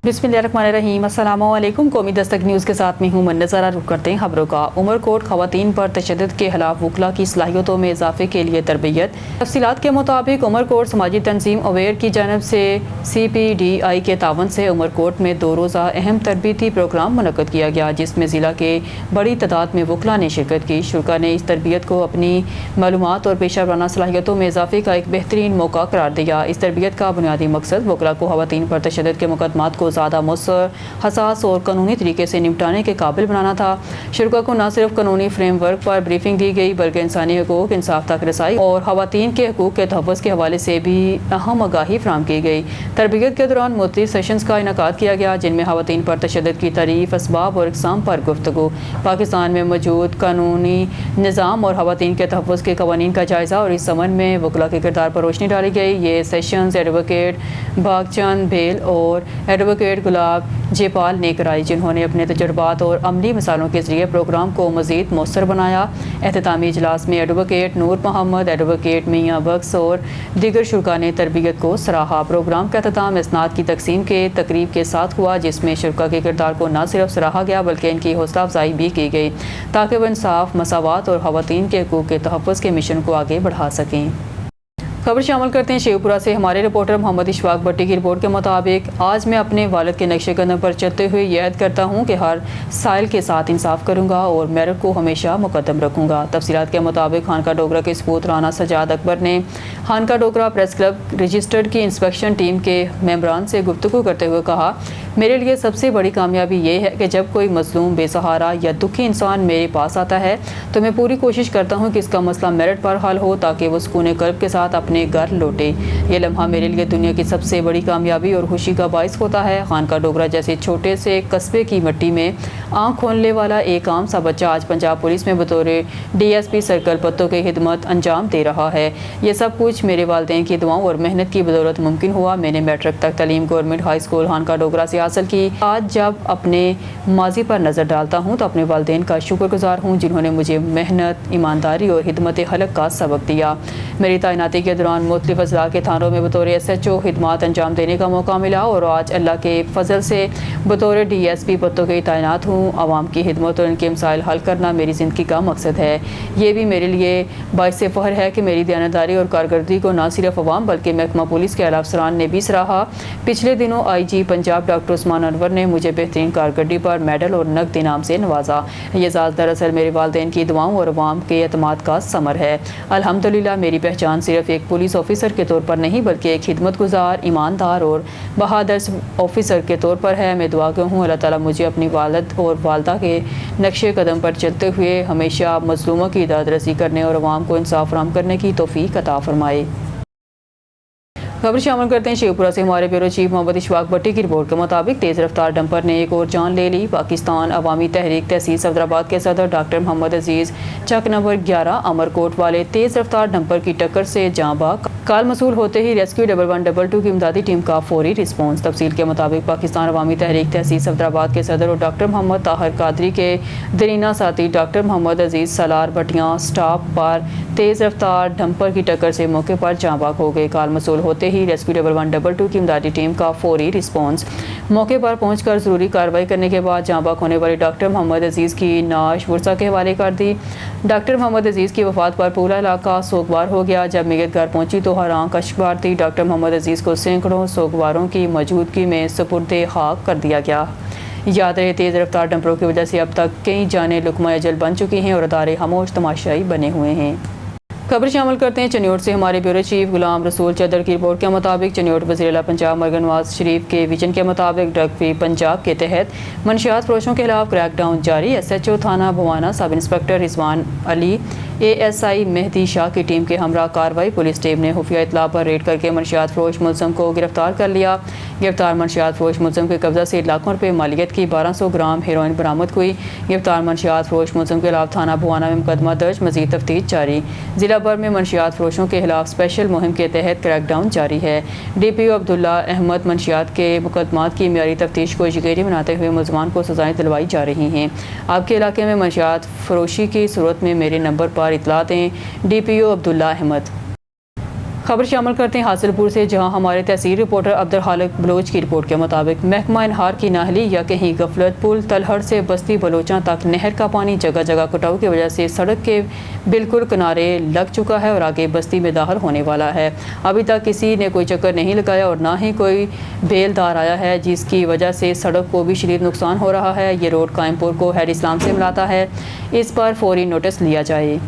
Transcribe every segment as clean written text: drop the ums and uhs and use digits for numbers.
बिस्मिल्लाहिर्रहमानिर्रहीम। अस्सलाम वालेकुम। कौमी दस्तक न्यूज़ के साथ में हूँ मन। नज़ारा रुख करते हैं खबरों का। उमर कोट खवातीन पर तशद्दुद के खिलाफ वकला की सलाहियतों में इजाफे के लिए तरबियत। तफसीलात के मुताबिक उमर कोट समाजी तंजीम अवेयर की जानब से CPDI के तावन से उमर कोट में 2 रोज़ा अहम तरबियती प्रोग्राम मुनक्कद किया गया, जिसमें ज़िला के बड़ी तादाद में वकला ने शिरकत की। शुरा ने इस तरबियत को अपनी मालूमात और पेशा वराना सलाहियतों में इजाफे का एक बेहतरीन मौका करार दिया। इस तरबियत का बुनियादी मकसद वकला को खवातीन पर तशद्दुद के मुकदमात को ज़्यादा मुस्तर, हसास और कानूनी तरीके से निपटाने के काबिल बनाना था। शुरा को न सिर्फ कानूनी फ्रेमवर्क पर ब्रीफिंग दी गई, बल्कि इंसानी हकूक, इंसाफ तक रसाई और खवातीन के हकूक के तहफ़्फ़ुज़ के हवाले से भी अहम आगाही फराहम की गई। तरबियत के दौरान मुख्तलिफ सेशंस का इनेकाद किया गया, जिनमें खवातीन पर तशद्दुद की तारीफ, असबाब और इक़साम पर गुफ्तगू, पाकिस्तान में मौजूद कानूनी निज़ाम और खवातीन के तहफ़्फ़ुज़ के क़वानीन का जायज़ा और इस समन में वकला के किरदार पर रोशनी डाली गई। ये सेशंस एडवोकेट भागचंद भेल और एडवोकेट गुलाब जेपाल ने कराई, जिन्होंने अपने तजुर्बात और अमली मिसालों के ज़रिए प्रोग्राम को मज़ीद मौसर बनाया। एहततामी इजलास में एडवोकेट नूर मोहम्मद, एडवोकेट मियाँ बख्श और दीगर शुरा ने तरबियत को सराहा। प्रोग्राम का अख्ताम इसनाद की तकसीम के तकरीब के साथ हुआ, जिसमें शुरा के किरदार को न सिर्फ सराहा गया बल्कि इनकी हौसला अफजाई भी की गई, ताकि वह इंसाफ, मसावात और खवातीन के हकूक़ के तहफ़्फ़ुज़ के मिशन को आगे बढ़ा सकें। खबर शामिल करते हैं शेखपुरा से। हमारे रिपोर्टर मोहम्मद इशफाक भट्टी की रिपोर्ट के मुताबिक आज मैं अपने वालिद के नक्शे कदम पर चलते हुए याद करता हूँ कि हर साइल के साथ इंसाफ करूँगा और मेरिट को हमेशा मुकद्दम रखूँगा। तफसीलात के मुताबिक खानका डोगरा के सपूत राना सजाद अकबर ने खानका डोगरा प्रेस क्लब रजिस्टर्ड की इंस्पेक्शन टीम के मेंबरान से गुफ्तगू करते हुए कहा, मेरे लिए सबसे बड़ी कामयाबी ये है कि जब कोई मजलूम, बेसहारा या दुखी इंसान मेरे पास आता है तो मैं पूरी कोशिश करता हूँ कि इसका मसला मेरिट पर हल हो, ताकि वो सुकून कल्ब के साथ अपने घर लौटे। ये लम्हा मेरे लिए दुनिया की सबसे बड़ी कामयाबी और खुशी का बाइस होता है। खानका डोगरा जैसे छोटे से कस्बे की मिट्टी में आँख खोलने वाला एक आम सा बच्चा आज पंजाब पुलिस में बतौर DSP सर्कल पत्तों की खिदमत अंजाम दे रहा है। ये सब कुछ मेरे वालिदैन की दुआओं और मेहनत की बदौलत मुमकिन हुआ। मैंने मैट्रिक तक तालीम गवर्नमेंट हाई स्कूल खानका डोगरा से हासिल की। आज जब अपने माजी पर नज़र डालता हूँ तो अपने वालिदैन का शुक्रगुजार हूँ, जिन्होंने मुझे मेहनत, ईमानदारी और खिदमत खलक का सबक दिया। मेरी तैनाती के दौरान मुख्तलिफ अज़ला के थानों में बतौर SHO खिदमत अंजाम देने का मौका मिला और आज अल्लाह के फजल से बतौर DSP पत्तों की तैनात हूँ। आवाम की खिदमत और इनके मसाइल हल करना मेरी ज़िंदगी का मकसद है। ये भी मेरे लिए बाइस फ़ख्र है कि मेरी दयानतदारी और कारकर्दगी को न सिर्फ अवाम बल्कि महकमा पुलिस के आला अफसरान ने भी सराहा। पिछले दिनों IG पंजाब डॉक्टर उस्मान अनवर ने मुझे बेहतरीन कारकर्दगी पर मेडल और नकद इनाम से नवाजा। ये एजाज़ दरअसल मेरे वालिदैन की दुआओं और अवाम के एतमाद का समर है। अल्हम्दुलिल्लाह मेरी पहचान सिर्फ एक पुलिस ऑफिसर के तौर पर नहीं बल्कि एक खिदमतगुजार, ईमानदार और बहादुर ऑफिसर के तौर पर है। मैं दुआ करता हूँ अल्लाह ताला मुझे अपनी वालिद और वालदा के नक्शे कदम पर चलते हुए हमेशा मज़लूमों की इदाद रसी करने और अवाम को इंसाफ फराहम करने की तौफीक अता फरमाए। खबर शामिल करते हैं शेखपुरा से। हमारे ब्यूरो चीफ मोहम्मद इशफाक भट्टी की रिपोर्ट के मुताबिक तेज़ रफ्तार डंपर ने एक और जान ले ली। पाकिस्तान अवामी तहरीक तहसील सफदराबाद के सदर डॉक्टर मोहम्मद अजीज़ चक नंबर 11 अमरकोट वाले तेज़ रफ्तार डंपर की टक्कर से जाँ बाग। काल मसूल होते ही रेस्क्यू 1122 की इमदादी टीम का फौरी रिस्पॉन्स। तफसील के मुताबिक पाकिस्तान अवामी तहरीक तहसील सफदराबाद के सदर और डॉक्टर मोहम्मद ताहिर कादरी के दरीना साथी डॉक्टर मोहम्मद अजीज़ सलार भटियाँ स्टॉप पर तेज़ रफ्तार डंपर की टक्कर से मौके पर जाँ बाग हो गए। काल मसूल होते ही रेस्क्यू 1122 की इमदादी टीम का फौरी रिस्पॉन्स। मौके पर पहुंचकर ज़रूरी कार्रवाई करने के बाद जाँ बाग होने वाले डॉक्टर मोहम्मद अजीज़ की नाश वर्सा के हवाले कर दी। डॉक्टर मोहम्मद अजीज़ की वफ़ात पर पूरा इलाका सोगवार हो गया। जब मैयत घर पहुंची तो हरां कश्बार थी। डॉक्टर मोहम्मद अजीज़ को सैकड़ों सोगवारों की मौजूदगी में सुपुर्द खाक कर दिया गया। याद रहे, तेज़ रफ्तार डंपरों की वजह से अब तक कई जानें लुकमा अजल बन चुकी हैं और अदारे खामोश तमाशाई बने हुए हैं। खबर शामिल करते हैं चनियोट से। हमारे ब्यूरो चीफ गुलाम रसूल चदर की रिपोर्ट के मुताबिक चनियोट वज़ीर पंजाब मरगन नवाज शरीफ के विजन के मुताबिक ड्रग फ्री पंजाब के तहत मनशियात फरोशों के खिलाफ क्रैकडाउन जारी। SHO थाना Bhawana, sub inspector Rizwan Ali, ASI Mehdi Shah की टीम के हमरा कार्रवाई। पुलिस टीम ने खुफिया इत्तला पर रेड करके मनशियात फरोश मुलज़म को गिरफ्तार कर लिया। गिरफ्तार मनशियात फरोश मुलज़म के कब्जा से लाखों रुपये मालियत की 1200 ग्राम हेरोइन बरामद हुई। गिरफ्तार मनशियात फरोश मुलज़म के खिलाफ थाना भवाना में मुकदमा दर्ज, मज़ीद तफ्तीश जारी। जिला भर में मनशियात फरोशों के खिलाफ स्पेशल मुहिम के तहत क्रैकडाउन जारी है। DPO अब्दुल्ला अहमद मनशियात के मुकदमात की मियारी तफ्तीश को यकीनी बनाते हुए मुलज़मान को सज़ाएँ दिलवाई जा रही हैं। आपके इलाके में मनशियात फरोशी की सूरत में मेरे नंबर पर इतला दें। DPO अब्दुल्ला अहमद। खबर शामिल करते हैं हासिलपुर से, जहां हमारे तहसील रिपोर्टर अब्दुल खालिक बलोच की रिपोर्ट के मुताबिक महकमा इनहार की नाहली या कहीं गफलत, पुल तलहड़ से बस्ती बलोचा तक नहर का पानी जगह जगह कटाव की वजह से सड़क के बिल्कुल किनारे लग चुका है और आगे बस्ती में दाखिल होने वाला है। अभी तक किसी ने कोई चक्कर नहीं लगाया और ना ही कोई बेलदार आया है, जिसकी वजह से सड़क को भी शदीद नुकसान हो रहा है। ये रोड कायमपुर को हैर इस्लाम से मिलाता है, इस पर फौरी नोटिस लिया जाए।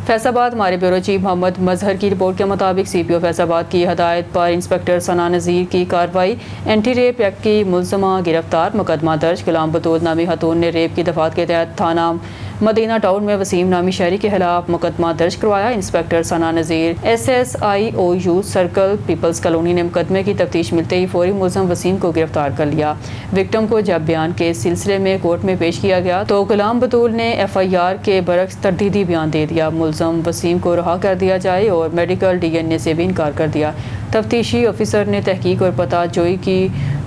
फैसलाबाद हमारे ब्यूरो चीफ मोहम्मद मजहर की रिपोर्ट के मुताबिक CPO फैसलाबाद की हदायत पर इंस्पेक्टर सना नज़ीर की कार्रवाई, एंटी रेप एक्ट की मुलजमा गिरफ्तार, मुकदमा दर्ज। गुलाम बतूल नामी खतून ने रेप की दफात के तहत थाना मदीना टाउन में वसीम नामी शहरी के खिलाफ मुकदमा दर्ज करवाया। इंस्पेक्टर सना नज़ीर SSIOU सर्कल पीपल्स कॉलोनी ने मुकदमे की तफ्तीश मिलते ही फौरी मुलजम वसीम को गिरफ्तार कर लिया। विक्टिम को जब बयान के सिलसिले में कोर्ट में पेश किया गया तो गुलाम बतूल ने FIR के बरक्स तरदीदी बयान दे दिया। मुलजम वसीम को रहा कर दिया जाए और मेडिकल DNA से भी इनकार कर दिया। तफ्तीशी ऑफिसर ने तहकीक और पता जोई की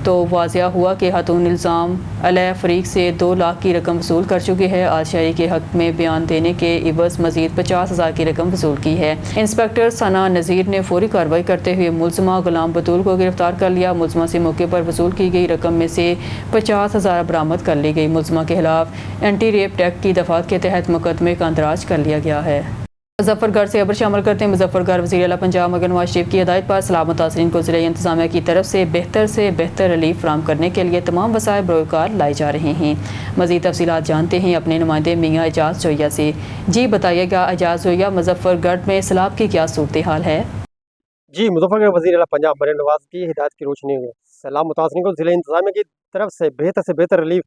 तो वाज़िया हुआ कि खातून इल्ज़ाम अलह फरीक से 2 लाख की रकम वसूल कर चुकी है। आज शहरी के हक में बयान देने के इवज़ मजीद 50,000 की रकम वसूल की है। इंस्पेक्टर सना नज़ीर ने फौरी कार्रवाई करते हुए मुलजमा गुलाम बतूल को गिरफ्तार कर लिया। मुलजमा से मौके पर वसूल की गई रकम में से 50,000 बरामद कर ली गई। मुलजमा के खिलाफ एंटी रेप एक्ट की दफात के तहत मुकदमे का अंदराज कर लिया गया है। मुजफ्फरगढ़ से खबर शामिल करते हैं। मुजफ्फरगढ़ वज़ीर आला पंजाब मगर नवाज शरीफ की हिदायत पर सैलाब मुतासरीन को ज़िला इंतज़ामिया की तरफ से बेहतर रिलीफ फराहम करने के लिए तमाम वसाइल बरोकार लाए जा रहे हैं। मज़ीद तफसीलात जानते हैं अपने नुमाइंदे मियाँ एजाज जोया से। जी बताइएगा एजाज जोया, मुजफ्फरगढ़ में सैलाब की क्या सूरत हाल है? जी, मुजफ्फरगढ़ वज़ीर आला पंजाब मरीम नवाज की हिदायत की रोशनी में सैलाब मुतासरीन को ज़िला इंतज़ामिया की तरफ से बेहतर रिलीफ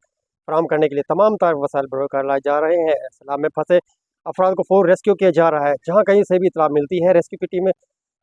फराहम करने के लिए तमाम तार वसाइल बरोकार लाए जा रहे हैं। सैलाब में फंसे अफराद को फौर रेस्क्यू किया जा रहा है। जहाँ कहीं से भी इतला मिलती है रेस्क्यू की टीमें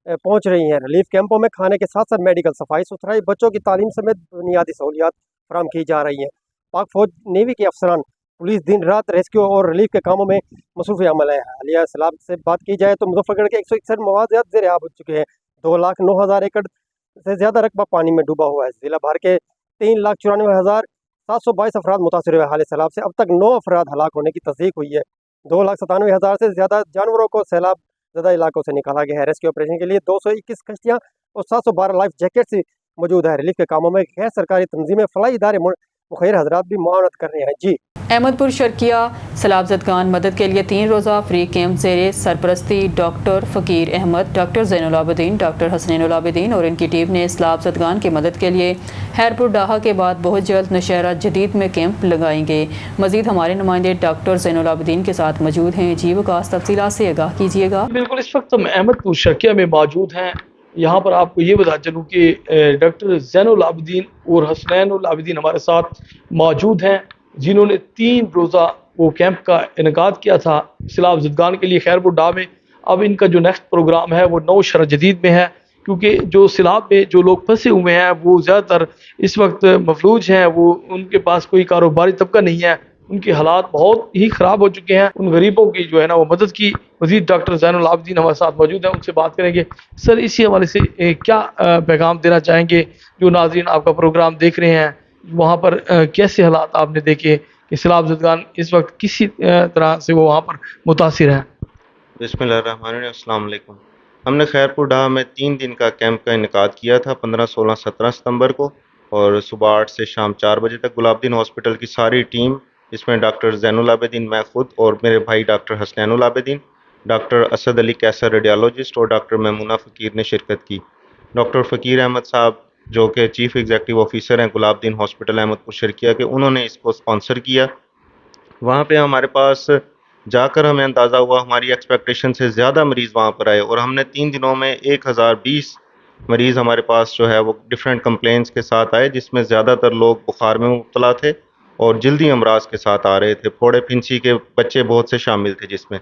पहुँच रही हैं। रिलीफ कैंपों में खाने के साथ साथ मेडिकल, सफाई सुथराई, बच्चों की तालीम समेत बुनियादी सहूलियात फराहम की जा रही हैं। पाक फौज नेवी के अफसरान पुलिस दिन रात रेस्क्यू और रिलीफ के कामों में मसरूफ़ अमल है। हालिया सैलाब से बात की जाए तो मुजफ्फरगढ़ के 161 मवादियात ज़ेर आब हो चुके हैं। 2,09,000 एकड़ से ज़्यादा रकबा पानी में डूबा हुआ है। ज़िला भर के 3,94,722 अफराद मुतासर हुए। हाल सैलाब से अब तक 9 अफराद हलाक होने की तस्दीक हुई है। 2,97,000 से ज़्यादा जानवरों को सैलाब ज़्यादा इलाकों से निकाला गया है। रेस्क्यू ऑपरेशन के लिए 221 कश्तियाँ और 712 लाइफ जैकेट्स मौजूद है। रिलीफ के कामों में गैर सरकारी तंजीमें, फलाई इदारे, मुखैर हजरात भी मुआवनत कर रहे हैं। जी, अहमदपुर शर्किया सैलाब ज़दगान मदद के लिए 3 रोज़ा फ्री कैंप ज़ेरे सरपरस्ती डॉक्टर फ़कीर अहमद, डॉक्टर ज़ैनुल आबिदीन, डॉक्टर हसनैनुल आबिदीन और इनकी टीम ने सैलाब ज़दगान की मदद के लिए हैरपुर डाहा के बाद बहुत जल्द नौशहरा जदीद में कैंप लगाएंगे। मज़ीद हमारे नुमाइंदे डॉक्टर ज़ैनुल आबिदीन के साथ मौजूद हैं। जी वकास तफसीलात से आगाह कीजिएगा। बिल्कुल, इस वक्त हम अहमदपुर शर्किया में मौजूद हैं। यहाँ पर आपको ये बता चलूँ कि डॉक्टर ज़ैनुल आबिदीन और हसनैनुल आबिदीन हमारे साथ मौजूद हैं, जिन्होंने 3 रोज़ा वो कैंप का इनेकाद किया था सैलाब ज़दगान के लिए खैरपुर डाह में। अब इनका जो नेक्स्ट प्रोग्राम है वो नौशहरा जदीद में है, क्योंकि जो सैलाब में जो लोग फंसे हुए हैं वो ज़्यादातर इस वक्त मफलूज हैं। वो उनके पास कोई कारोबारी तबका नहीं है, उनके हालात बहुत ही ख़राब हो चुके हैं। उन गरीबों की जो है ना वो मदद की। मज़ीद डॉक्टर ज़ैनुल आबिदीन हमारे साथ मौजूद हैं, उनसे बात करेंगे। सर, इसी हवाले से क्या पैगाम देना चाहेंगे जो नाज़रीन आपका प्रोग्राम देख रहे हैं, वहाँ पर कैसे हालात आपने देखे कि सैलाब ज़दगान इस वक्त किसी तरह से वो वहाँ पर मुतासिर हैं? बिस्मिल्लाहिर्रहमानिर्रहीम, अस्सलाम वालेकुम। हमने खैरपुर डाह में 3 दिन का कैंप का इनेकाद किया था 15, 16, 17 सितंबर को, और सुबह 8 से शाम 4 बजे तक गुलाबदीन हॉस्पिटल की सारी टीम, इसमें डॉक्टर ज़ैनुल आबिदीन, मैं खुद और मेरे भाई डॉक्टर हसनैनुल आबिदीन, डॉक्टर असद अली कैसर रेडियोलॉजिस्ट और डॉक्टर महमूना फ़कीर ने शिरकत की। डॉक्टर फ़कीर अहमद साहब जो कि चीफ़ एग्जीक्यूटिव ऑफिसर हैं गुलाबदीन हॉस्पिटल अहमदपुर शर्किया के, उन्होंने इसको स्पॉन्सर किया। वहाँ पे हमारे पास जाकर हमें अंदाज़ा हुआ हमारी एक्सपेक्टेशन से ज़्यादा मरीज़ वहाँ पर आए, और हमने 3 दिनों में 1020 मरीज़ हमारे पास जो है वो डिफरेंट कंप्लेंट्स के साथ आए, जिसमें ज़्यादातर लोग बुखार में मुब्तला थे और जल्दी अमराज के साथ आ रहे थे। फोड़े फिंसी के बच्चे बहुत से शामिल थे जिसमें।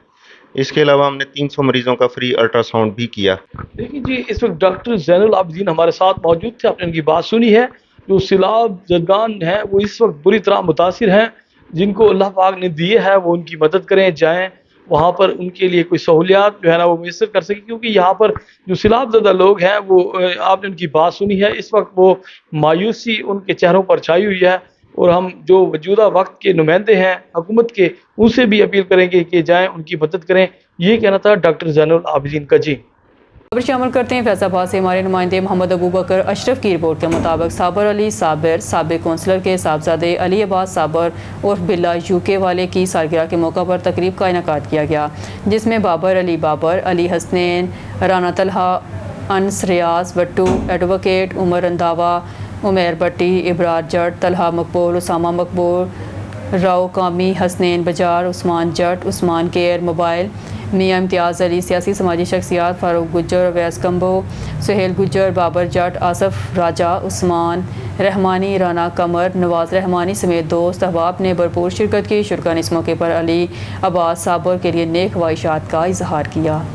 इसके अलावा हमने 300 मरीज़ों का फ्री अल्ट्रासाउंड भी किया। देखिए जी, इस वक्त डॉक्टर ज़ैनुल आबिदीन हमारे साथ मौजूद थे, आपने उनकी बात सुनी है। जो सैलाब ज़दगान है वो इस वक्त बुरी तरह मुतासिर हैं, जिनको अल्लाह पाक ने दिए है वो उनकी मदद करें, जाएँ वहाँ पर उनके लिए कोई सहूलियात जो है ना वो मैसर कर सके, क्योंकि यहाँ पर जो सैलाब ज़दा लोग हैं वो आपने उनकी बात सुनी है। इस वक्त वो मायूसी उनके चेहरों पर छाई हुई है, और हम जो मौजूदा वक्त के नुमाइंदे हैं हुकूमत के, उनसे भी अपील करेंगे कि जाएँ उनकी मदद करें। ये कहना था डॉक्टर ज़ैनुल आबिदीन का। जी। खबर शामिल करते हैं फैसलाबाद से हमारे नुमाइंदे मोहम्मद अबू बकर अशरफ की रिपोर्ट के मुताबिक साबर अली साबिर साबिक कौंसलर के साहबजादे अली अब्बास साबर उर्फ बिल्ला यूके वाले की सालगिरह के मौका पर तकरीब का इनेकाद किया गया, जिसमें बाबर, अली हसनैन, राना तलहा, अनस रियाज भट्टू, एडवोकेट उमर रंधावा, उमैर भट्टी, इबरार जट, तलहा मकबूल, उसामा मकबूल, राव कामी, हसनैन बजार, उस्मान जट, उस्मान केयर मोबाइल, मियाँ इम्तियाज़ अली, सियासी समाजी शख्सियात फारूक गुज्जर, अवैस कम्बो, सुहेल गुज्जर, बाबर जट, आसफ राजा, उस्मान रहमानी, राना कमर, नवाज रहमानी समेत दोस्त अहबाब ने भरपूर शिरकत की। शुरका ने इस मौके पर अली अब्बास साबर के लिए नेक ख्वाहिशात का इजहार किया।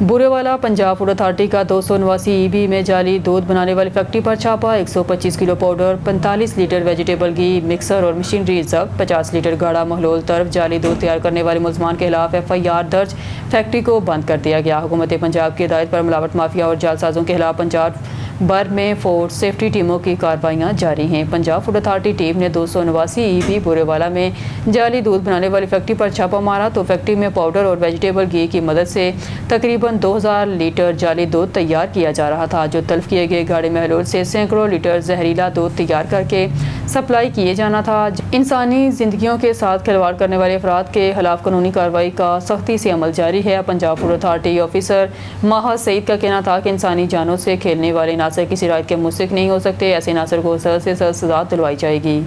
बुरेवाला पंजाब फूड अथॉरिटी का 289 ईबी में जाली दूध बनाने वाली फैक्ट्री पर छापा। 125 किलो पाउडर, 45 लीटर वेजिटेबल घी, मिक्सर और मशीनरी जब्त। 50 लीटर गाढ़ा महलूल तरफ जाली दूध तैयार करने वाले मुलजमान के खिलाफ FIR दर्ज, फैक्ट्री को बंद कर दिया गया। हुकूमत पंजाब की हिदायत पर मिलावट माफिया और जालसाजों के खिलाफ पंजाब भर में फूड सेफ्टी टीमों की कार्रवाइयाँ जारी हैं। पंजाब फूड अथॉरिटी टीम ने 289 ईबी बुरेवाला में जाली दूध बनाने वाली फैक्ट्री पर छापा मारा तो फैक्ट्री में पाउडर और वेजिटेबल घी की मदद से तकरीबन 2000 लीटर जाली दूध तैयार किया जा रहा था, जो तल्फ किए गए गाड़ी महलूल से सैकड़ों लीटर जहरीला दूध तैयार करके सप्लाई किए जाना था। इंसानी जिंदगियों के साथ खिलवाड़ करने वाले अफराद के खिलाफ कानूनी कार्रवाई का सख्ती से अमल जारी है। पंजाब फूड अथॉरिटी ऑफिसर माहा सईद का कहना था कि इंसानी जानों से खेलने वाले नासर किसी रायत के मुस्तहिक नहीं हो सकते। ऐसे नासर को सख्त से सख्त सजा दिलवाई जाएगी।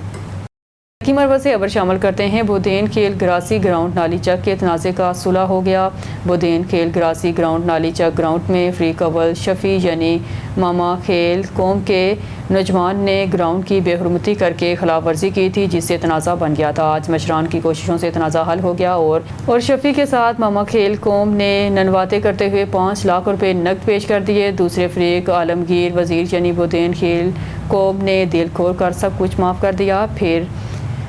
की मरवत से खबर शामिल करते हैं। बुदेन खेल ग्रासी ग्राउंड नाली चक के तनाज़े का सुलह हो गया। बुदेन खेल ग्रासी ग्राउंड नाली चक ग्राउंड में फ्री कवल शफी यानी मामा खेल कौम के नौजवान ने ग्राउंड की बेहरमती करके खिलाफ वर्जी की थी, जिससे तनाज़ा बन गया था। आज मशरान की कोशिशों से तनाज़ा हल हो गया और शफी के साथ मामा खेल कौम ने ननवाते करते हुए 5 लाख रुपए नकद पेश कर दिए। दूसरे फरीक आलमगीर वजीर यानी बुदेन खेल कौम ने दिल खोल कर सब कुछ माफ़ कर दिया। फिर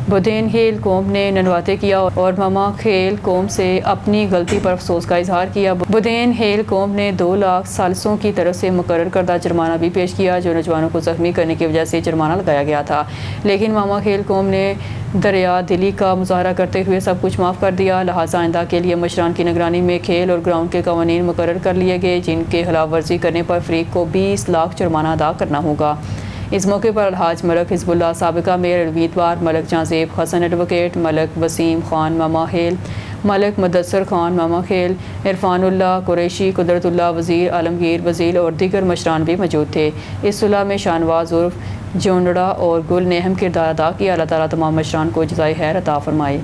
बुदेन खेल कौम ने ननवाते किया और मामा खेल कौम से अपनी गलती पर अफसोस का इजहार किया। बुदेन खेल कौम ने 2 लाख सालिसों की तरफ से मुकर्रर करदा जुर्माना भी पेश किया, जो नौजवानों को जख्मी करने की वजह से जुर्माना लगाया गया था। लेकिन मामा खेल कौम ने दरिया दिली का मुजाहरा करते हुए सब कुछ माफ़ कर दिया। लिहाजा आइंदा के लिए मशरान की निगरानी में खेल और ग्राउंड के कवानीन मुकर्रर कर लिए गए, जिनके खिलाफ वर्जी करने पर फरीक को 20 लाख जुर्माना अदा करना होगा। इस मौके पर अलहाज मलक हिजबुल्लाह, साबिका मेयर उम्मीदवार मलक जाजेब हसन एडवोकेट, मलक वसीम खान मामा खेल, मलक मुदस्सर खान मामा खेल, इरफानुल्लाह कुरैशी, कुदरतुल्लाह वज़ीर, आलमगीर वज़ीर और दीगर मशरान भी मौजूद थे। इस सुलह में शाहनवाज उर्फ जोनड़ा और गुल ने अहम किरदार अदा किया। अल्लाह ताला तमाम मशरान को जज़ाए खैर अता फरमाए।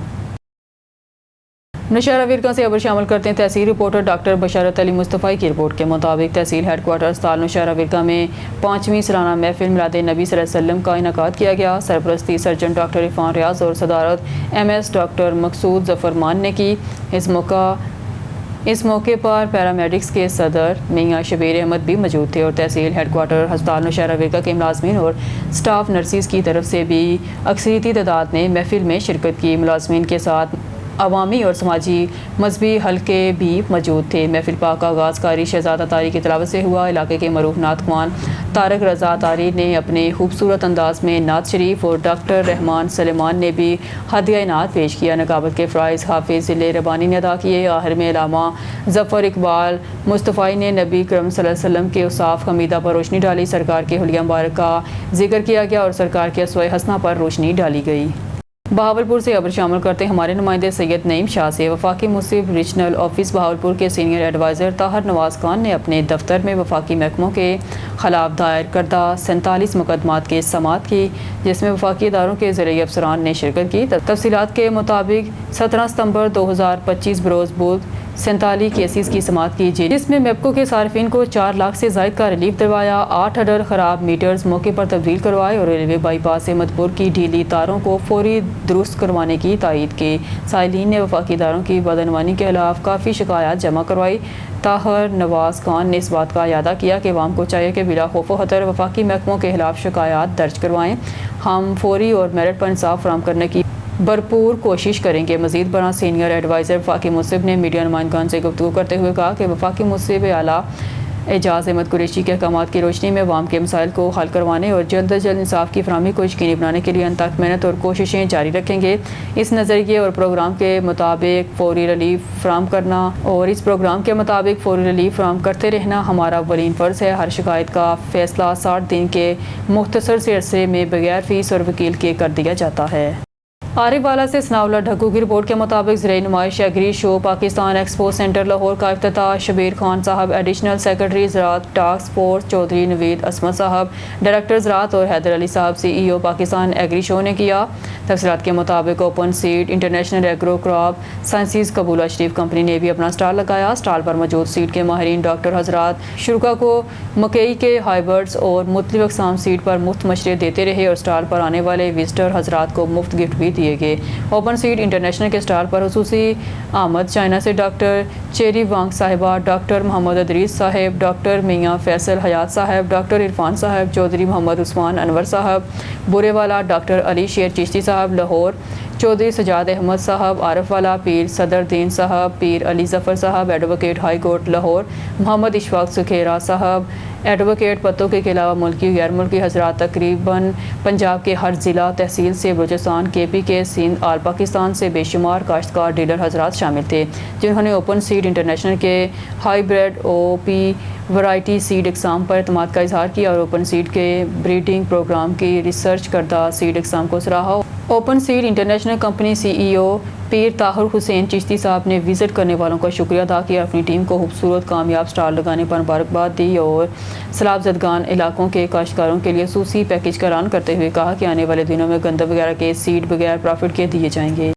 नौशहरा विरका से खबर शामिल करते हैं। तहसील रिपोर्टर डॉक्टर बशारत अली मुस्तफ़ी की रिपोर्ट के मुताबिक तहसील हेडक्वार्टर अस्पताल नौशहरा विरका में 5वीं सालाना महफिल मिलाद नबी सल्लल्लाहु अलैहि वसल्लम का इनेकाद किया गया। सरपरस्ती सर्जन डॉक्टर इरफान रियाज और सदारत MS डॉक्टर मकसूद ज़फ़रमान ने की। इस मौके पर पैरामेडिक्स के सदर मियाँ शबीर अहमद भी मौजूद थे और तहसील हेडक्वार्टर अस्पताल नौशहरा विरका के मुलाजमीन और स्टाफ नर्सिस की तरफ से भी अक्सरियती तादाद ने महफिल में शिरकत की। मुलाजमीन के साथ अवामी और समाजी मजहबी हल्के भी मौजूद थे। महफिल पाक का आगाज़ कारी शहजादा तारी की तिलावत से हुआ। इलाके के मरूफ नात ख्वान तारक रज़ा तारी ने अपने खूबसूरत अंदाज में नात शरीफ और डॉक्टर रहमान सलेमान ने भी हदिया नात पेश किया। नकाबत के फ़राइज़ हाफिज़ ज़िले रबानी ने अदा किए। आखिर में अलामा ज़फ़र इकबाल मुस्तफ़ी ने नबी करम सल्लल्लाहु अलैहि वसल्लम के उसाफ़ हमीदा पर रोशनी डाली। सरकार के हुलिया मुबारक का जिक्र किया गया और सरकार के अस्वे हसना पर रोशनी डाली गई। बहावलपुर से खबर शामिल करते हैं हमारे नुमाइंदे सैयद नईम शाह से। वफाकी मुंसिफ रीजनल ऑफिस बहावलपुर के सीनियर एडवाइज़र ताहर नवाज़ खान ने अपने दफ्तर में वफाकी महकमों के खिलाफ दायर करदा 47 मुकदमात की समाअत की, जिसमें वफाकी इदारों के ज़रिए अफसरान ने शिरकत की। तफसीलात के मुताबिक 17 सितंबर 2025 बरोज़ बुध 47 केसेस की समाअत की, जिसमें मेपको के सार्फिन को 4 लाख से ज़ायद का रिलीफ दिलवाया। 8 अडर ख़राब मीटर्स मौके पर तब्दील करवाए और रेलवे बाईपास अहमदपुर की ढीली तारों को फौरी दुरुस्त करवाने की तायीद की। साइलिन ने वफाकी इदारों की बदअनवानी के खिलाफ काफ़ी शिकायत जमा करवाई। ताहर नवाज़ खान ने इस बात का यादा किया कि अवाम को चाहिए कि बिला खौफ खतर वफाकी महकमों के खिलाफ शिकायत दर्ज करवाएँ। हम फौरी और मेरिट पर इंसाफ फराहम करने की भरपूर कोशिश करेंगे। मज़ीद बरा सीनियर एडवाइज़र वफाकी मुंसिफ ने मीडिया नुमाइंदगान से गुफ्तगू करते हुए कहा कि वफाकी मुंसिफ आला اعجاز احمد قریشی کے احکامات کی روشنی میں عوام کے مسائل کو حل کروانے اور جلد از جلد انصاف کی فراہمی کو یقینی بنانے کے لیے انتھک محنت اور کوششیں جاری رکھیں گے۔ اس نظریے اور پروگرام کے مطابق فوری ریلیف فراہم کرتے رہنا ہمارا اولین فرض ہے۔ ہر شکایت کا فیصلہ 60 دن کے مختصر سے عرصے میں بغیر فیس اور وکیل کے کر دیا جاتا ہے۔ عارف والا سے ثناء اللہ ڈھکو کی رپورٹ کے مطابق زرعی نمائش ایگری شو پاکستان ایکسپو سینٹر لاہور کا افتتاح۔ شبیر خان صاحب ایڈیشنل سیکرٹری زراعت ٹاسک فورس، چودھری نوید عصمت صاحب ڈائریکٹر زراعت اور حیدر علی صاحب CEO پاکستان ایگری شو نے کیا۔ تفصیلات کے مطابق open sad international agro crop sciences Qabula Sharif company نے بھی اپنا سٹال لگایا۔ سٹال پر موجود سیڈ کے ماہرین ڈاکٹر حضرات شرکا کو مکئی کے ہائبرڈز اور مختلف اقسام سیڈ پر مفت مشورے دیتے رہے اور سٹال پر آنے والے وزٹر حضرات کو مفت گفٹ بھی دیے گئے۔ اوپن سیڈ انٹرنیشنل کے سٹال پر خصوصی آمد چائنا سے ڈاکٹر چیری وانگ صاحبہ، ڈاکٹر محمد ادریس صاحب، ڈاکٹر میاں فیصل حیات صاحب، ڈاکٹر عرفان صاحب، چودھری محمد عثمان انور صاحب بورے والا، ڈاکٹر علی شیر چشتی صاحب لاہور، چودھری سجاد احمد صاحب عارف والا، پیر صدر دین صاحب، پیر علی ظفر صاحب ایڈوکیٹ ہائی کورٹ لاہور، محمد اشفاق سکھیرا صاحب ایڈوکیٹ پتوں کے علاوہ ملکی و غیر ملکی حضرات تقریباً پنجاب کے ہر ضلع تحصیل سے، بلوچستان، KP کے، سندھ، آل پاکستان سے بے شمار کاشتکار ڈیلر حضرات شامل تھے، جنہوں نے اوپن سیڈ انٹرنیشنل کے hybrid OP variety seed اقسام پر اعتماد کا اظہار کیا اور اوپن سیڈ کے بریڈنگ پروگرام کی ریسرچ کردہ سیڈ اقسام کو سراہا۔ Open sad International company CEO Pir Tahir Hussain Chishti صاحب نے وزٹ کرنے والوں کا شکریہ ادا کیا، اپنی ٹیم کو خوبصورت کامیاب سٹال لگانے پر مبارکباد دی اور سیلاب زدگان علاقوں کے کاشتکاروں کے لیے خصوصی پیکیج کا اعلان کرتے ہوئے کہا کہ آنے والے دنوں میں گندم وغیرہ کے سیڈ بغیر پرافٹ کے دیے جائیں گے۔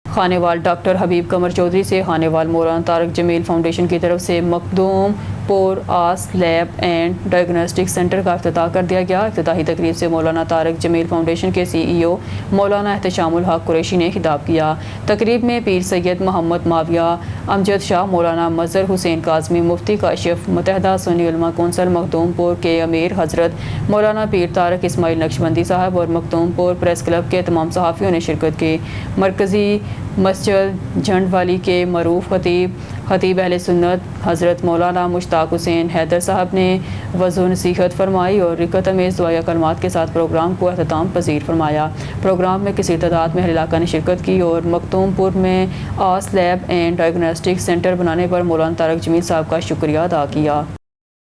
خانے وال ڈاکٹر حبیب قمر چودھری سے خانے وال مولانا طارق جمیل فاؤنڈیشن کی طرف سے مخدوم پور آس لیب اینڈ ڈائگنوسٹک سینٹر کا افتتاح کر دیا گیا۔ افتتاحی تقریب سے مولانا طارق جمیل فاؤنڈیشن کے CEO مولانا احتشام الحق قریشی نے خطاب کیا۔ تقریب میں پیر سید محمد معاویہ امجد شاہ، مولانا مظہر حسین کاظمی، مفتی کاشف، متحدہ سنی علماء کونسل مخدوم پور کے امیر حضرت مولانا پیر طارق اسماعیل نقشبندی صاحب اور مخدوم پور پریس کلب کے تمام صحافیوں نے شرکت کی۔ مرکزی مسجد جھنڈ والی کے معروف خطیب اہل سنت حضرت مولانا مشتاق حسین حیدر صاحب نے وعظ و نصیحت فرمائی اور رکعت امیز دعائیہ کلمات کے ساتھ پروگرام کو اختتام پذیر فرمایا۔ پروگرام میں کثیر تعداد میں اہل علاقہ نے شرکت کی اور مخدوم پور میں آس لیب اینڈ ڈائگنوسٹک سینٹر بنانے پر مولانا طارق جمیل صاحب کا شکریہ ادا کیا۔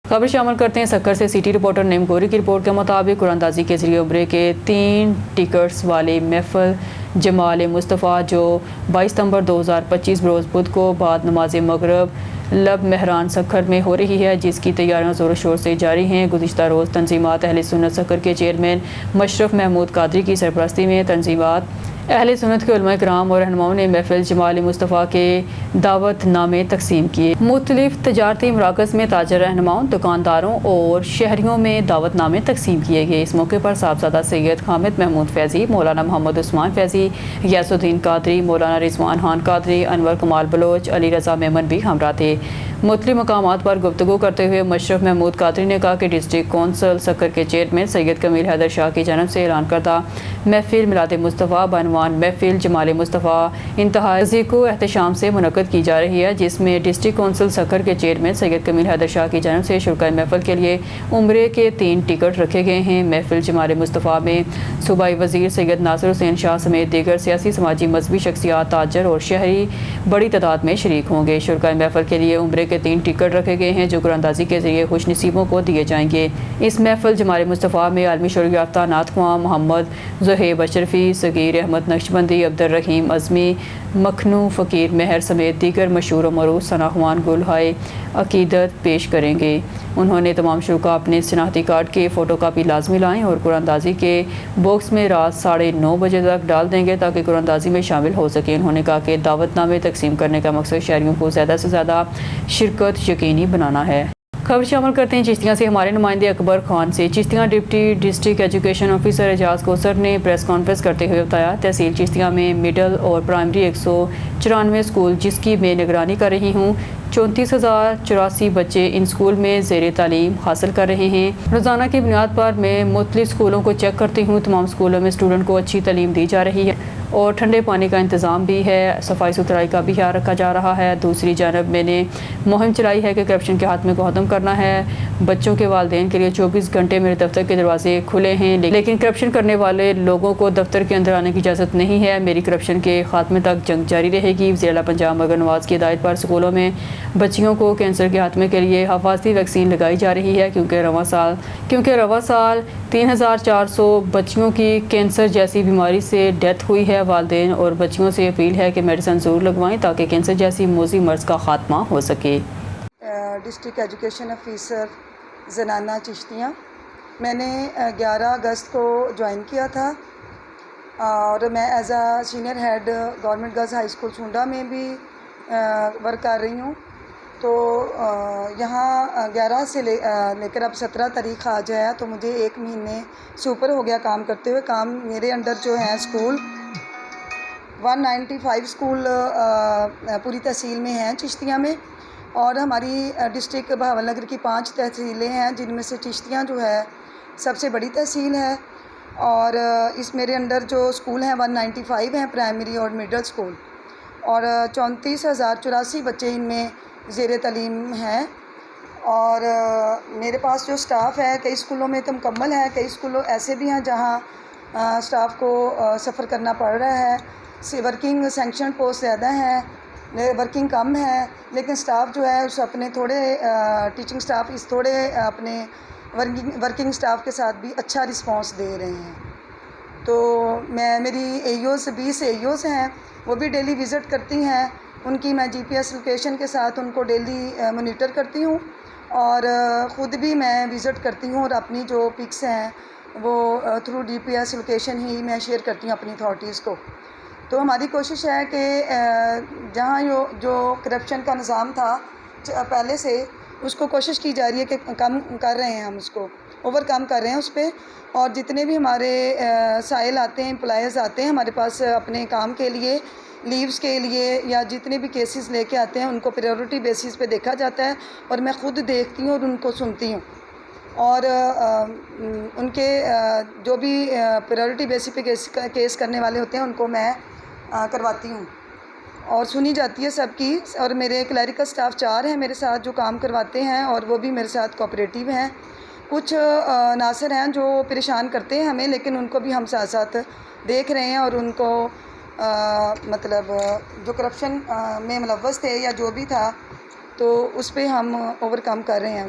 خبر شامل کرتے ہیں سکر سے۔ سٹی رپورٹر نیم گوری کی رپورٹ کے مطابق قرآن اندازی کے ذریعے عمرے کے 3 ٹکٹس والے محفل جمال مصطفیٰ جو 22 ستمبر 2025 بروز بدھ کو بعد نماز مغرب لب مہران سکر میں ہو رہی ہے، جس کی تیاریاں زور و شور سے جاری ہیں۔ گزشتہ روز تنظیمات اہل سنت سکر کے چیئرمین مشرف محمود قادری کی سرپرستی میں تنظیمات اہل سنت کے علماء کرام اور رہنماؤں نے محفل جمال مصطفیٰ کے دعوت نامے تقسیم کیے۔ مختلف تجارتی مراکز میں تاجر رہنماؤں، دکانداروں اور شہریوں میں دعوت نامے تقسیم کیے گئے۔ اس موقع پر صاحبزادہ سید حامد محمود فیضی، مولانا محمد عثمان فیضی، غیاث الدین قادری، مولانا رضوان خان قادری، انور کمال بلوچ، علی رضا میمن بھی ہمراہ تھے۔ مختلف مقامات پر گفتگو کرتے ہوئے مشرف محمود قادری نے کہا کہ ڈسٹرکٹ کونسل سکر کے چیئرمین سید کمیل حیدر شاہ کی جانب سے اعلان کردہ محفل میلاد مصطفیٰ بعنوان محفل جمال مصطفیٰ انتہائی کو احتشام سے منعقد کی جا رہی ہے، جس میں ڈسٹرکٹ کونسل سکر کے چیئرمین سید کمیل حیدر شاہ کی جانب سے شرکائے محفل کے لیے عمرے کے 3 ٹکٹ رکھے گئے ہیں۔ محفل جمال مصطفیٰ میں صوبائی وزیر سید ناصر حسین شاہ سمیت دیگر سیاسی، سماجی، مذہبی شخصیات، تاجر اور شہری بڑی تعداد میں شریک ہوں گے۔ شرکائے محفل کے لیے عمرے کے 3 ٹکٹ رکھے گئے ہیں جو قرآن اندازی کے ذریعے خوش نصیبوں کو دیے جائیں گے۔ اس محفل جمال مصطفیٰ میں عالمی شہرت یافتہ نعت خواں محمد زہیب اشرفی، صغیر احمد نقشبندی، عبدالرحیم عظمی، مکھنو فقیر مہر سمیت دیگر مشہور و معروف ثناءخوان گلہائے عقیدت پیش کریں گے۔ انہوں نے تمام شرکاء اپنے شناختی کارڈ کے فوٹو کاپی لازمی لائیں اور قرآن اندازی کے باکس میں رات 9:30 بجے تک ڈال دیں گے تاکہ قرآن اندازی میں شامل ہو سکیں۔ انہوں نے کہا کہ دعوت نامے تقسیم کرنے کا مقصد شہریوں کو زیادہ سے زیادہ شرکت یقینی بنانا ہے۔ خبر شامل کرتے ہیں چشتیاں سے۔ ہمارے نمائندے اکبر خان سے۔ Chishtian deputy district education officer Ijaz Kausar نے پریس کانفرنس کرتے ہوئے بتایا تحصیل چشتیاں میں مڈل اور پرائمری 194 اسکول جس کی میں نگرانی کر رہی ہوں 34,084 بچے ان اسکول میں زیر تعلیم حاصل کر رہے ہیں۔ روزانہ کی بنیاد پر میں مختلف اسکولوں کو چیک کرتی ہوں، تمام اسکولوں میں اسٹوڈنٹ کو اچھی تعلیم دی جا رہی ہے اور ٹھنڈے پانی کا انتظام بھی ہے، صفائی ستھرائی کا بھی خیال رکھا جا رہا ہے۔ دوسری جانب میں نے مہم چلائی ہے کہ کرپشن کے خاتمے کو ختم کرنا ہے۔ بچوں کے والدین کے لیے 24 گھنٹے میرے دفتر کے دروازے کھلے ہیں، لیکن کرپشن کرنے والے لوگوں کو دفتر کے اندر آنے کی اجازت نہیں ہے۔ میری کرپشن کے خاتمے تک جنگ جاری رہے گی۔ وزیر اعلیٰ پنجاب مریم نواز کی ہدایت پر اسکولوں میں بچیوں کو کینسر کے خاتمے کے لیے حفاظتی ویکسین لگائی جا رہی ہے، کیونکہ رواں سال 3400 بچیوں کی کینسر جیسی بیماری سے ڈیتھ ہوئی ہے۔ والدین اور بچیوں سے اپیل ہے کہ میڈیسن ضرور لگوائیں تاکہ کینسر جیسی موذی مرض کا خاتمہ ہو سکے۔ ڈسٹرکٹ ایجوکیشن آفیسر زنانہ چشتیاں، میں نے 11 اگست کو جوائن کیا تھا اور میں as a senior head government girls high school Chawinda میں بھی ورک کر رہی ہوں۔ تو یہاں 11 سے لے کر اب 17 تاریخ آ جایا تو مجھے 1 مہینے سے اوپر ہو گیا کام کرتے ہوئے۔ کام میرے انڈر جو ہیں اسکول 195 اسکول پوری تحصیل میں ہیں چشتیاں میں، اور ہماری ڈسٹرکٹ بہاول نگر کی 5 تحصیلیں ہیں، جن میں سے چشتیاں جو ہے سب سے بڑی تحصیل ہے۔ اور اس میرے انڈر جو اسکول ہیں 195 ہیں، پرائمری اور مڈل اسکول، اور 34,084 بچے ان میں زیر تعلیم ہیں۔ اور میرے پاس جو سٹاف ہے کئی اسکولوں میں تو مکمل ہے، کئی اسکولوں ایسے بھی ہیں جہاں سٹاف کو سفر کرنا پڑ رہا ہے۔ ورکنگ سینکشن پوسٹ زیادہ ہیں، ورکنگ کم ہے، لیکن سٹاف جو ہے اس اپنے تھوڑے ٹیچنگ سٹاف اس تھوڑے اپنے ورکنگ سٹاف کے ساتھ بھی اچھا رسپانس دے رہے ہیں۔ تو میری ایوز 20 ایوز ہیں، وہ بھی ڈیلی وزٹ کرتی ہیں، ان کی میں GPS لوکیشن کے ساتھ ان کو ڈیلی مانیٹر کرتی ہوں، اور خود بھی میں وزٹ کرتی ہوں، اور اپنی جو پکس ہیں وہ تھرو GPS لوکیشن ہی میں شیئر کرتی ہوں اپنی اتھارٹیز کو۔ تو ہماری کوشش ہے کہ جہاں جو کرپشن کا نظام تھا پہلے سے، اس کو کوشش کی جا رہی ہے کہ کم کر رہے ہیں، ہم اس کو اوور کم کر رہے ہیں اس پہ۔ اور جتنے بھی ہمارے سائل آتے ہیں، امپلائیز آتے ہیں ہمارے پاس اپنے کام کے لیے، لیوز کے لیے، یا جتنے بھی کیسز لے کے آتے ہیں ان کو پریورٹی بیسس پہ دیکھا جاتا ہے، اور میں خود دیکھتی ہوں اور ان کو سنتی ہوں، اور ان کے جو بھی پریورٹی بیسس پہ کیس کرنے والے ہوتے ہیں ان کو میں کرواتی ہوں اور سنی جاتی ہے سب کی۔ اور میرے کلیریکل سٹاف 4 ہیں میرے ساتھ جو کام کرواتے ہیں، اور وہ بھی میرے ساتھ کوآپریٹیو ہیں۔ کچھ عناصر ہیں جو پریشان کرتے ہیں ہمیں، لیکن ان کو بھی ہم ساتھ ساتھ دیکھ رہے ہیں، اور ان کو مطلب جو کرپشن میں ملوث تھے یا جو بھی تھا تو اس پہ ہم اوور کم کر رہے ہیں،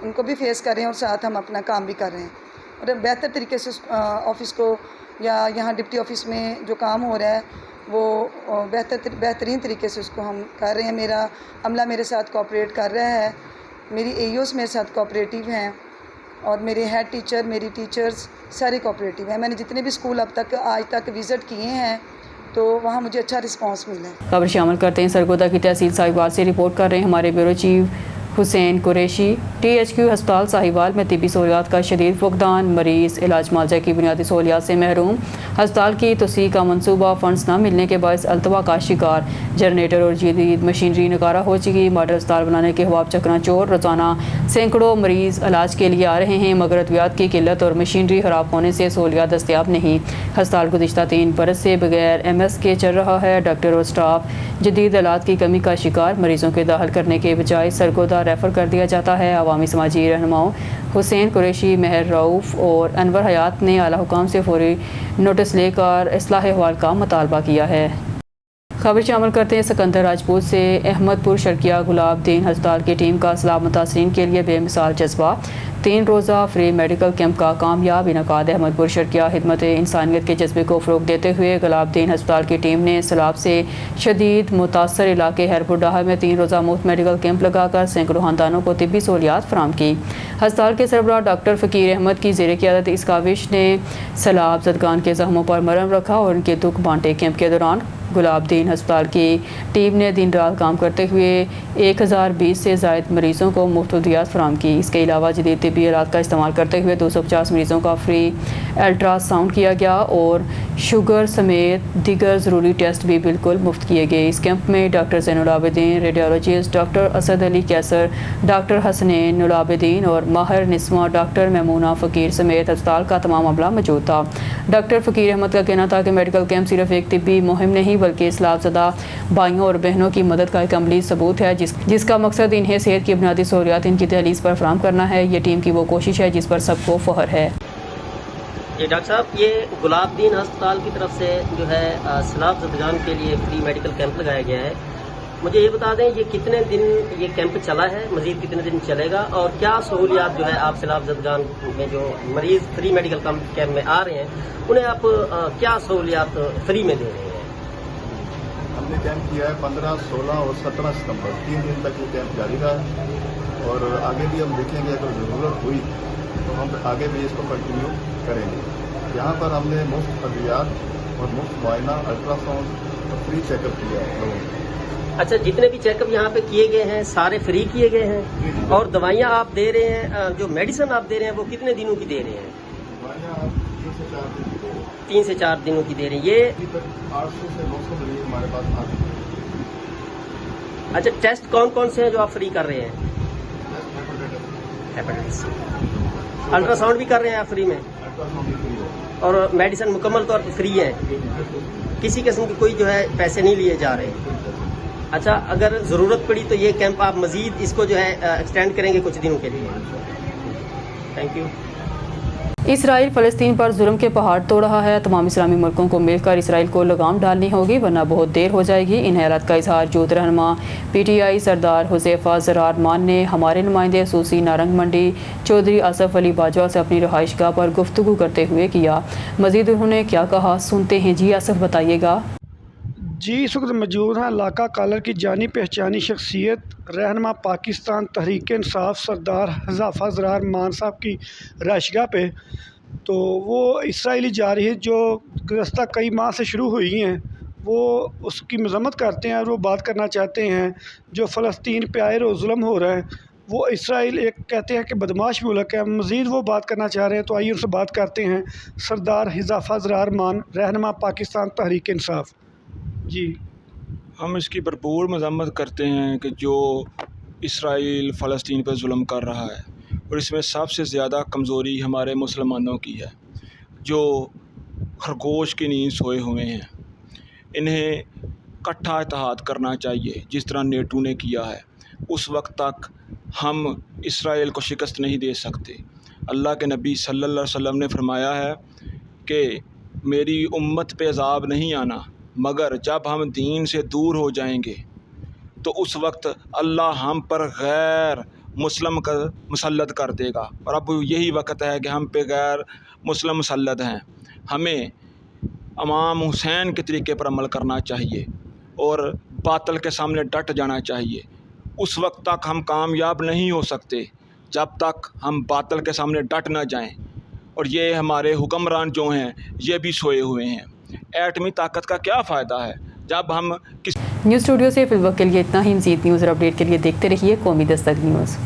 ان کو بھی فیس کر رہے ہیں، اور ساتھ ہم اپنا کام بھی کر رہے ہیں، اور بہتر طریقے سے آفس کو یا یہاں ڈپٹی آفس میں جو کام ہو رہا ہے وہ بہترین طریقے سے اس کو ہم کر رہے ہیں۔ میرا عملہ میرے ساتھ کوآپریٹ کر رہا ہے، میری ایوز میرے ساتھ کوآپریٹیو ہیں، اور میرے ہیڈ ٹیچر، میری ٹیچرز سارے کوآپریٹیو ہیں۔ میں نے جتنے بھی اسکول اب تک آج تک وزٹ کیے ہیں تو وہاں مجھے اچھا رسپانس ملا ہے۔ خبر شامل کرتے ہیں سرگودا کی تحصیل ساہیوال سے رپورٹ کر رہے ہیں ہمارے بیورو چیف حسین قریشی۔ THQ ہسپتال ساہیوال میں طبی سہولیات کا شدید فقدان، مریض علاج معالجہ کی بنیادی سہولیات سے محروم، ہسپتال کی توسیع کا منصوبہ فنڈز نہ ملنے کے باعث التوا کا شکار، جنریٹر اور جدید مشینری نکارہ ہو چکی، ماڈل ہسپتال بنانے کے خواب چکنا چور، روزانہ سینکڑوں مریض علاج کے لیے آ رہے ہیں مگر ادویات کی قلت اور مشینری خراب ہونے سے سہولیات دستیاب نہیں، ہسپتال گزشتہ 3 برس سے بغیر MS کے چل رہا ہے، ڈاکٹر اور سٹاف جدید آلات کی کمی کا شکار، مریضوں کے داخل کرنے کے بجائے سرگودا ریفر کر دیا جاتا ہے۔ عوامی سماجی رہنماؤں حسین قریشی، مہر رؤوف اور انور حیات نے اعلیٰ حکام سے فوری نوٹس لے کر اصلاح احوال کا مطالبہ کیا ہے۔ خبر شامل کرتے ہیں سکندر راجپوت سے۔ احمد پور شرقیہ گلاب دین ہسپتال کی ٹیم کا سیلاب متاثرین کے لیے بے مثال جذبہ، 3 روزہ فری میڈیکل کیمپ کا کامیاب انعقاد۔ احمد پور شرقیہ خدمت انسانیت کے جذبے کو فروغ دیتے ہوئے گلاب دین ہسپتال کی ٹیم نے سیلاب سے شدید متاثر علاقے خیرپور ڈاہر میں 3 روزہ مفت میڈیکل کیمپ لگا کر سینکڑوں خاندانوں کو طبی سہولیات فراہم کی۔ ہسپتال کے سربراہ ڈاکٹر فقیر احمد کی زیر قیادت اس کاوش نے سیلاب زدگان کے زخموں پر مرہم رکھا اور ان کے دکھ بانٹے۔ کیمپ کے دوران گلاب دین ہسپتال کی ٹیم نے دن رات کام کرتے ہوئے 1020 سے زائد مریضوں کو مفت ادویات فراہم کی۔ اس کے علاوہ جدید طبی آلات کا استعمال کرتے ہوئے 250 مریضوں کا فری الٹرا ساؤنڈ کیا گیا اور शुगर समेत दीगर ज़रूरी टेस्ट भी बिल्कुल मुफ्त किए गए। इस कैंप में doctor Zainul Abidin, radiologist doctor Asad Ali Qaiser, doctor Hasnain Abidin और माहिर निस्वा डॉक्टर मैमूना फ़कीर समेत अस्पताल का तमाम अमला मौजूद था। डॉक्टर फ़कीर अहमद का कहना था कि मेडिकल कैंप सिर्फ एक तिब्बी मुहिम नहीं बल्कि इस्लामज़दा भाइयों और बहनों की मदद का एक अमली सबूत है जिसका मकसद इन्हें सेहत की बुनियादी सहूलियात इनकी दहलीज पर फराहम करना है। ये टीम की वो कोशिश है जिस पर सबको फ़ख्र है। ये डॉक्टर साहब, ये गुलाबदीन अस्पताल की तरफ से जो है सैलाब ज़दगान के लिए फ्री मेडिकल कैंप लगाया गया है। मुझे ये बता दें, ये कितने दिन ये कैंप चला है, मज़ीद कितने दिन चलेगा, और क्या सहूलियात जो है आप सैलाब ज़दगान में जो मरीज़ फ्री मेडिकल कैंप में आ रहे हैं उन्हें आप क्या सहूलियात फ्री में दे रहे हैं? हमने कैंप किया है 15, 16 और 17 सितंबर, 3 दिन तक ये कैंप जारी रहा और आगे भी हम देखेंगे अगर ज़रूरत हुई तो हम आगे भी इसको कंटिन्यू करेंगे। यहाँ पर हमने मुफ्त अद्वियात और मुफ्त मुआयना, अल्ट्रासाउंड और फ्री चेकअप किया है लोगों को। अच्छा, जितने भी चेकअप यहाँ पे किए गए हैं सारे फ्री किए गए हैं, और दवाइयाँ आप दे रहे हैं, जो मेडिसिन आप दे रहे हैं वो कितने दिनों की दे रहे हैं? दवाइयाँ आप 3 से 4 दिन की दे रहे हैं। 3 से 4 दिनों की दे रहे हैं। ये अभी तक 800 से 900 मरीज हमारे पास आ चुके हैं। अच्छा, टेस्ट कौन कौन से हैं जो आप फ्री कर रहे हैं? हेपेटाइटिस, अल्ट्रासाउंड भी कर रहे हैं आप फ्री में, अल्ट्रासाउंड भी फ्री है और मेडिसिन मुकम्मल तौर पर फ्री है, किसी किस्म की कोई जो है पैसे नहीं लिए जा रहे। अच्छा, अगर ज़रूरत पड़ी तो ये कैंप आप मज़ीद इसको जो है एक्सटेंड करेंगे कुछ दिनों के लिए? Thank you. इसराइल फ़लस्तीन पर जुल्म के पहाड़ तोड़ रहा है। तमाम इस्लामी मुल्कों को मिलकर इसराइल को लगाम डालनी होगी वरना बहुत देर हो जाएगी। इन हैरत का इजहार जूत रहनुमा PTI सरदार हुज़ैफ़ा ज़रार मान ने हमारे नुमाइंदे सूसी नारंग मंडी चौधरी आसफ अली बाजवा से अपनी रहाइशगाह पर गुफ्तगू करते हुए किया। मज़ीद उन्होंने क्या कहा, सुनते हैं। जी आसफ, बताइएगा। जी, इस वक्त मौजूद हैं इलाका कालर की जानी पहचानी शख्सियत रहनुमा पाकिस्तान तहरीक इंसाफ सरदार हुज़ैफ़ा ज़रार मान साहब की रहाइशगाह पे। तो वो इसराइली जारही जो गुज़श्ता कई माह से शुरू हुई हैं वो उसकी मज़म्मत करते हैं और वो बात करना चाहते हैं जो फ़लस्तीन पे आए रोज़ जुल्म हो रहा है। वो इसराइल एक कहते हैं कि बदमाश मुल्क है, मज़ीद वो बात करना चाह रहे हैं। तो आइए उनसे बात करते हैं। सरदार हुज़ैफ़ा ज़रार मान, रहनुमा पाकिस्तान तहरीक इंसाफ। जी, हम इसकी भरपूर मज़म्मत करते हैं कि जो इसराइल फ़लस्तीन पर जुल्म कर रहा है, और इसमें सबसे ज़्यादा कमज़ोरी हमारे मुसलमानों की है जो खरगोश की नींद सोए हुए हैं। इन्हें इकट्ठा इत्तेहाद करना चाहिए जिस तरह नेटो ने किया है। उस वक्त तक हम इसराइल को शिकस्त नहीं दे सकते। अल्लाह के नबी सल्लल्लाहु अलैहि वसल्लम ने फरमाया है कि मेरी उम्मत पे अज़ाब नहीं आना मगर जब हम दीन से दूर हो जाएंगे तो उस वक्त अल्लाह हम पर गैर मुस्लिम का मुसल्लत कर देगा। और अब यही वक्त है कि हम पे गैर मुस्लिम मुसल्लत हैं। हमें इमाम हुसैन के तरीके पर अमल करना चाहिए और बातिल के सामने डट जाना चाहिए। उस वक्त तक हम कामयाब नहीं हो सकते जब तक हम बातिल के सामने डट ना जाएं। और ये हमारे हुक्मरान जो हैं ये भी सोए हुए हैं। एटमी ताकत का क्या फ़ायदा है जब हम न्यूज़ स्टूडियो से फिल वक्त के लिए इतना ही। मज़ीद न्यूज़ और अपडेट के लिए देखते रहिए कौमी दस्तक न्यूज़।